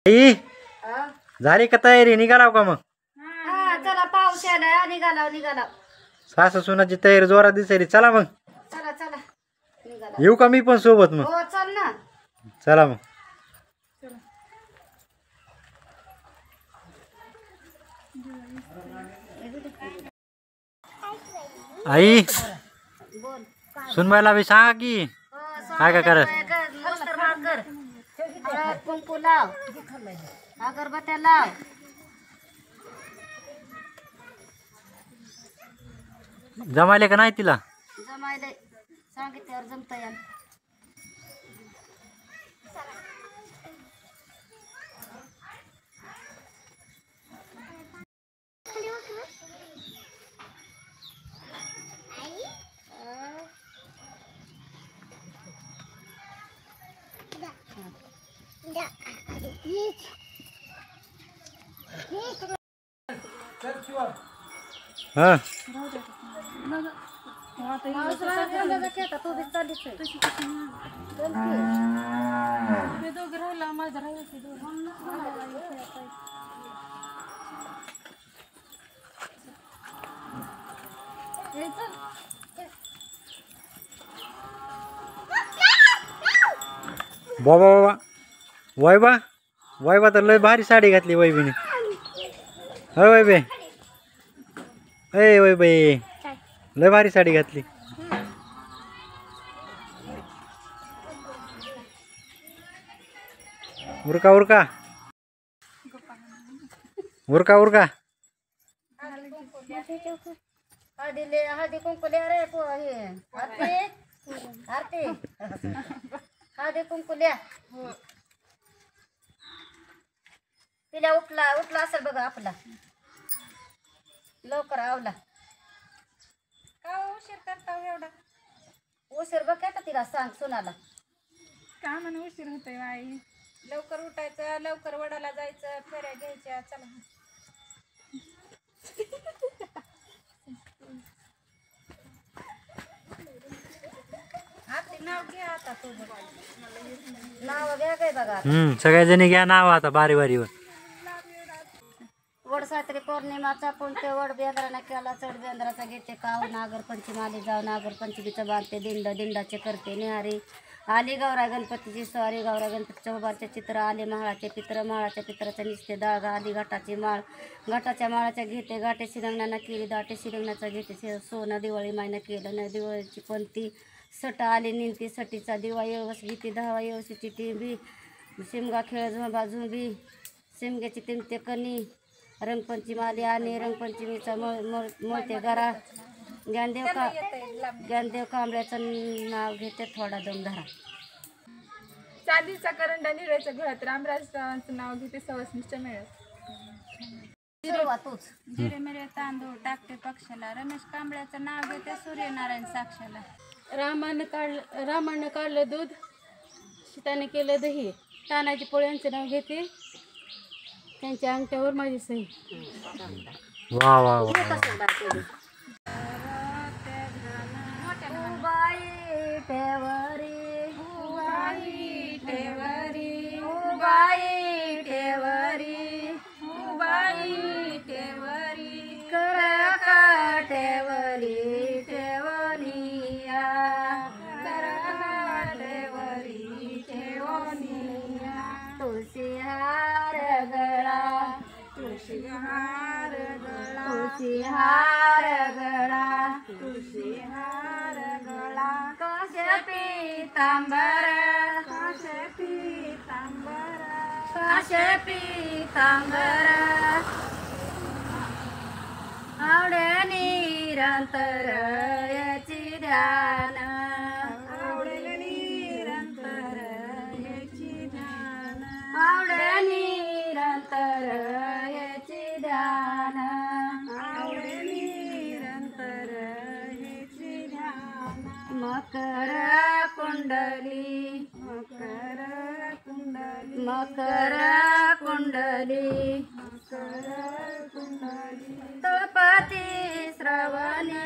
आई हा झाली का तयारी? निघालाव का मग? हा, चला पाऊस यायला निघाला. सासू सुनाची तयारी जोरात दिसायली. चला मग चला निघाला. येऊ का मी पण सोबत मग? हो चल ना. चला मग. आई बोल. सुनबाईला बी सांगा की काय काय करत. मस्त राग कर. हळद कुंकू लाव, अगरबत्त्या लाव. जमायले का नाही तिला? जमायले सांगितल्यावर जमता या. हा बाबा वैबा तर लय भारी साडी घातली वैबीने. होय वैबे, ए वैबे लय भारी साडी घातली. उरका उरका उरका उरका. हळदी कुंकू लिया रे आरती हळदी कुंकू लिया. तिला उठला असेल बघा आपला. लवकर आवला. का उशीर करता एवढा? उशीर बघ का तिला सांग सुनाला. का म्हणून उशीर होतोय आई? लवकर उठायचं, लवकर वडाला जायचं, फेऱ्या घ्यायच्या. चला आपली नाव घ्या आता. तू नाव घ्या काय बघा. सगळ्या जणी घ्या नाव आता बारी बारीवर. वडसात्री पौर्णिमाचा पुंते वड बेंद्राने केला चढ बेंद्राचा घेते काव. नागरपंचमी आली जाऊ नागरपंचमीचं बांधते दिंडाचे करते निहारी. आली गौरा गणपतीची स्वारी गौरा गणपतीच्या उभारचे चित्र. आले महाळाचे पित्र माळाच्या पित्राच्या निसते दाग. आली घाटाची माळ घाटाच्या माळाच्या घेते. गाठे शिरंगणांना केली दाटे शिरंगणाचा घेते. सोनं दिवाळी मायनं केलं न दिवाळीची पंथी. सट आली निंती सटीचा दिवा येवस भीती धावा येवशीची टिंबी. शिमगा खेळ झोंबा झुंबी शिमग्याची तिमते कणी. रंगपंचमी आली आणि रंगपंचमीचा मोळते गरा. ज्ञानदेव कांबळ्याचं नाव घेते थोडा दम धरा. चांदीचा करंडा निळ्याच्या घरात रामराजांचं नाव घेते सवसनीच्या मेळ्यात. तूच जिरे मिरे तांदूळ टाकते पक्षाला. रमेश कांबळ्याचं नाव घेते सूर्यनारायण साक्षाला. रामानं काढलं दूध सीताने केलं दही. तानाजी पोळ्यांचं नाव घेते त्यांच्या अंगठ्यावर माझी सही. वा वा वा. उबाई ठेवरी उबाई ठेवरी उबाई ठेवरी उबाई ठेवरी कर ठेवरी ठेवनिया ठेवरी ठेवनिया. तुळशी हार गळा तुळशी हार गळा तुळशी हार गळा तुळशी हार गळा. कशे पीतांबर काशे पीतांबर कशे पीतांबर आवडे निरंतर याची ध्यान. आवडे निरंतर याची ध्यान. आवडे निरंतर याची ध्यान. आवडे निरंतर याची ध्यान. मकर कुंडली मकर कुंडली मकर कुंडली मकर कुंडली. तळपती श्रवणी.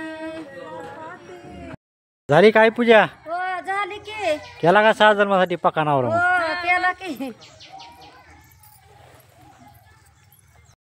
झाली काय पूजा? हो झाली की. केला का सहा जन्मासाठी पकानावर? हो केला की.